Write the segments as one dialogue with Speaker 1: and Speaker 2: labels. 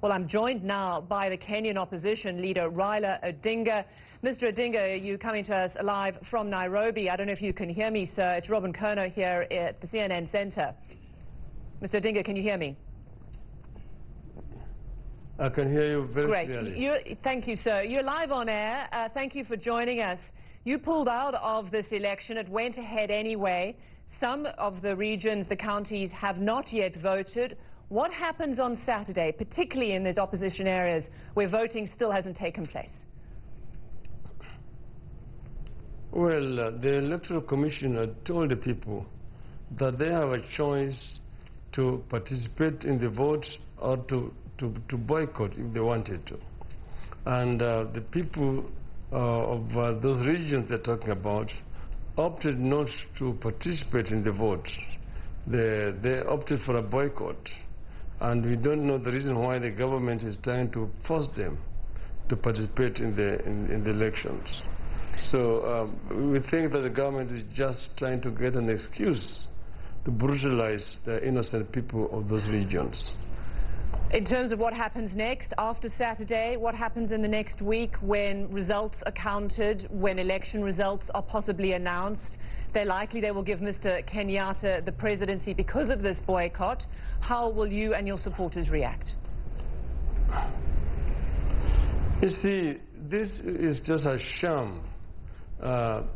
Speaker 1: Well, I'm joined now by the Kenyan opposition leader, Raila Odinga. Mr. Odinga, you're coming to us live from Nairobi. I don't know if you can hear me, sir. It's Robin Kerner here at the CNN Center. Mr. Odinga, can you hear me?
Speaker 2: I can hear you very
Speaker 1: clearly. Thank you, sir. You're live on air. Thank you for joining us. You pulled out of this election. It went ahead anyway. Some of the regions, the counties, have not yet voted. What happens on Saturday, particularly in these opposition areas where voting still hasn't taken place?
Speaker 2: Well, the Electoral Commission had told the people that they have a choice to participate in the vote or to boycott if they wanted to. And the people of those regions they're talking about opted not to participate in the vote. They opted for a boycott. And we don't know the reason why the government is trying to force them to participate in the elections. So we think that the government is just trying to get an excuse to brutalize the innocent people of those regions.
Speaker 1: In terms of what happens next after Saturday, what happens in the next week when results are counted, when election results are possibly announced? They're likely they will give Mr. Kenyatta the presidency because of this boycott. How will you and your supporters react?
Speaker 2: You see, this is just a sham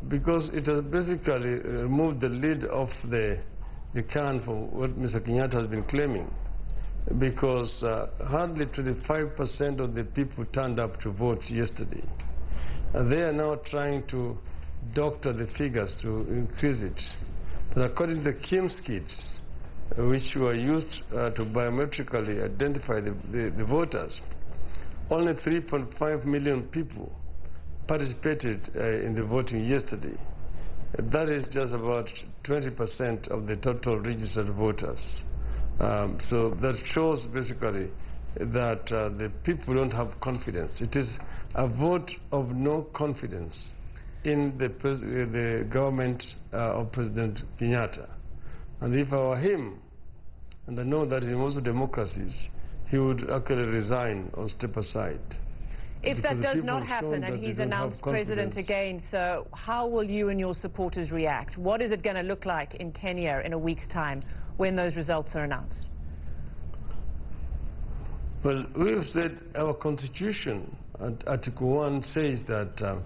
Speaker 2: because it has basically removed the lid off the can for what Mr. Kenyatta has been claiming, because hardly 25% of the people turned up to vote yesterday. They are now trying to doctor the figures to increase it. But according to the KIMS kits, which were used to biometrically identify the voters, only 3.5 million people participated in the voting yesterday. That is just about 20% of the total registered voters. So that shows basically that the people don't have confidence. It is a vote of no confidence in the government of President Kenyatta. And if I were him, and I know that in most democracies, he would actually resign or step aside.
Speaker 1: If that does not happen and he's announced president again, so how will you and your supporters react? What is it going to look like in Kenya in a week's time when those results are announced?
Speaker 2: Well, we have said our constitution, Article 1, says that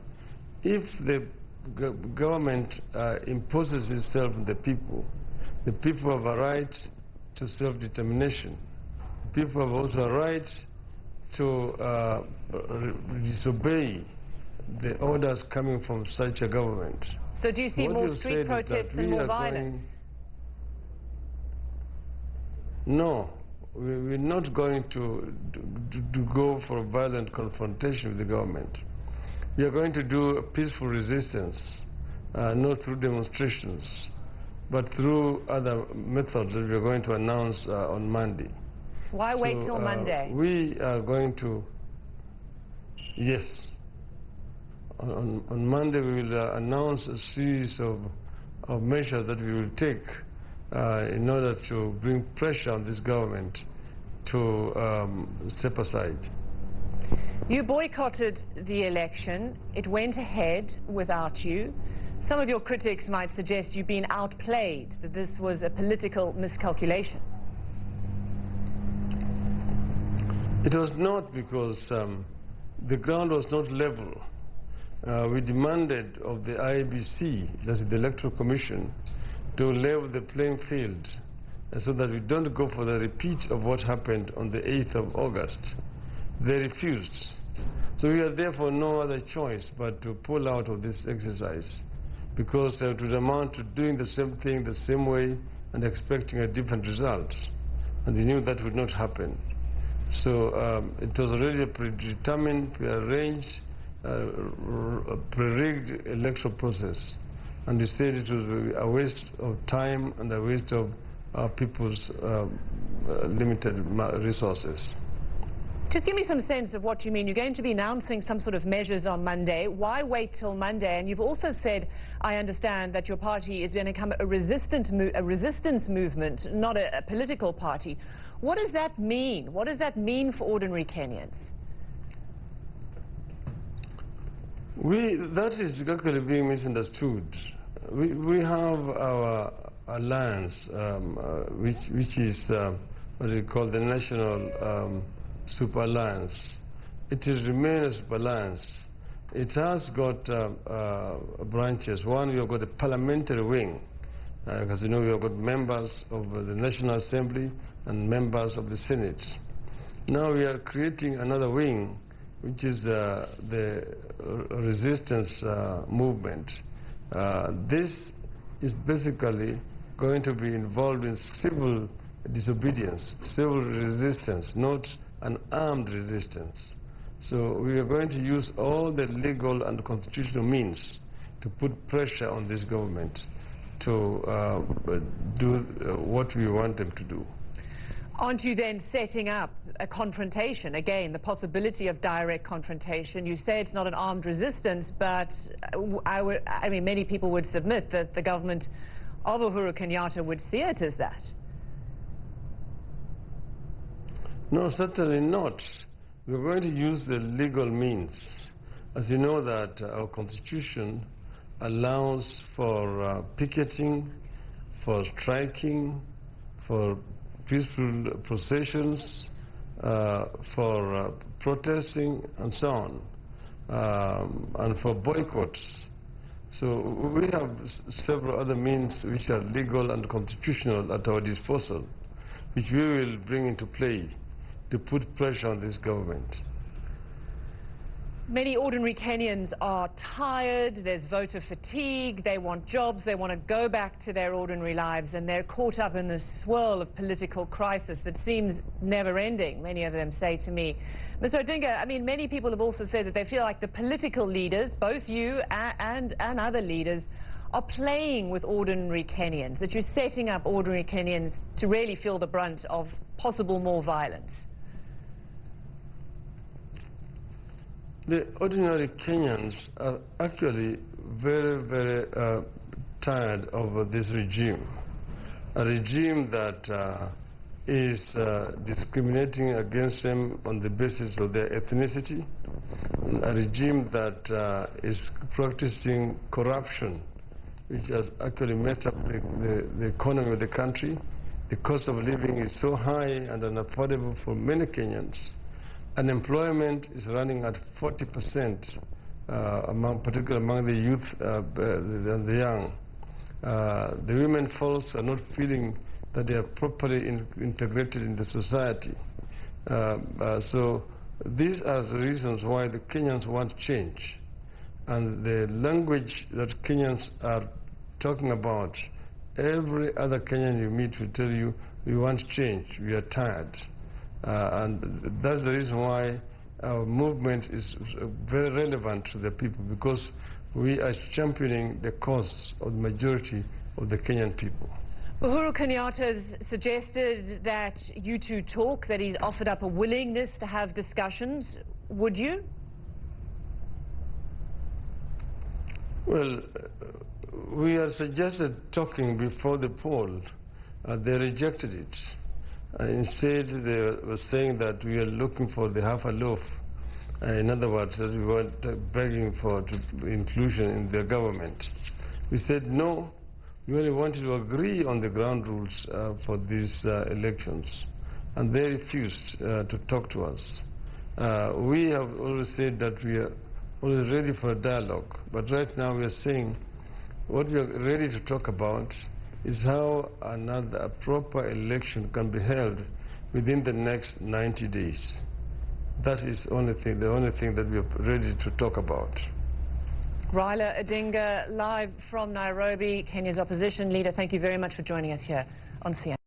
Speaker 2: if the government imposes itself on the people have a right to self-determination. People have also a right to disobey the orders coming from such a government.
Speaker 1: So do you see more street protests and more violence?
Speaker 2: No, we're not going to go for a violent confrontation with the government. We are going to do a peaceful resistance, not through demonstrations, but through other methods that we are going to announce on Monday.
Speaker 1: Why wait till Monday?
Speaker 2: We are going to, yes. On Monday we will announce a series of measures that we will take in order to bring pressure on this government to step aside.
Speaker 1: You boycotted the election. It went ahead without you. Some of your critics might suggest you've been outplayed, that this was a political miscalculation.
Speaker 2: It was not, because the ground was not level. We demanded of the IEBC, that is the Electoral Commission, to level the playing field so that we don't go for the repeat of what happened on the 8th of August. They refused. So we had therefore no other choice but to pull out of this exercise, because it would amount to doing the same thing the same way and expecting a different result. And we knew that would not happen. So it was already a predetermined, prearranged, pre-rigged electoral process. And we said it was a waste of time and a waste of our people's limited resources.
Speaker 1: Just give me some sense of what you mean. You're going to be announcing some sort of measures on Monday. Why wait till Monday? And you've also said, I understand, that your party is going to become a resistance movement, not a political party. What does that mean? What does that mean for ordinary Kenyans?
Speaker 2: That is actually being misunderstood. We have our alliance, which is what we call the National Super Alliance. It is remained a super alliance. It has got branches. One, we have got a parliamentary wing. Because you know, we have got members of the National Assembly and members of the Senate. Now we are creating another wing, which is the resistance movement. This is basically going to be involved in civil disobedience, civil resistance, not an armed resistance. So we are going to use all the legal and constitutional means to put pressure on this government to do what we want them to do.
Speaker 1: Aren't you then setting up a confrontation? Again, the possibility of direct confrontation. You say it's not an armed resistance, but I mean, many people would submit that the government of Uhuru Kenyatta would see it as that.
Speaker 2: No, certainly not. We're going to use the legal means. As you know that our constitution allows for picketing, for striking, for peaceful processions, for protesting and so on, and for boycotts. So we have several other means which are legal and constitutional at our disposal, which we will bring into play to put pressure on this government.
Speaker 1: Many ordinary Kenyans are tired, there's voter fatigue, they want jobs, they want to go back to their ordinary lives, and they're caught up in this swirl of political crisis that seems never-ending, many of them say to me. Mr. Odinga, I mean, many people have also said that they feel like the political leaders, both you and other leaders, are playing with ordinary Kenyans, that you're setting up ordinary Kenyans to really feel the brunt of possible more violence.
Speaker 2: The ordinary Kenyans are actually very, very tired of this regime, a regime that is discriminating against them on the basis of their ethnicity, a regime that is practicing corruption, which has actually messed up the economy of the country. The cost of living is so high and unaffordable for many Kenyans. Unemployment is running at 40%, particularly among the youth and the young. The women folks are not feeling that they are properly integrated in the society. So these are the reasons why the Kenyans want change. And the language that Kenyans are talking about, every other Kenyan you meet will tell you, we want change, we are tired. And that's the reason why our movement is very relevant to the people, because we are championing the cause of the majority of the Kenyan people.
Speaker 1: Uhuru Kenyatta has suggested that you two talk, that he's offered up a willingness to have discussions. Would you?
Speaker 2: Well, we had suggested talking before the poll. They rejected it. Instead, they were saying that we are looking for the half a loaf. In other words, that we were begging for inclusion in their government. We said no, we only wanted to agree on the ground rules for these elections. And they refused to talk to us. We have always said that we are always ready for a dialogue. But right now we are saying what we are ready to talk about is how a proper election can be held within the next 90 days. That is the only thing that we are ready to talk about.
Speaker 1: Raila Odinga, live from Nairobi, Kenya's opposition leader. Thank you very much for joining us here on CNN.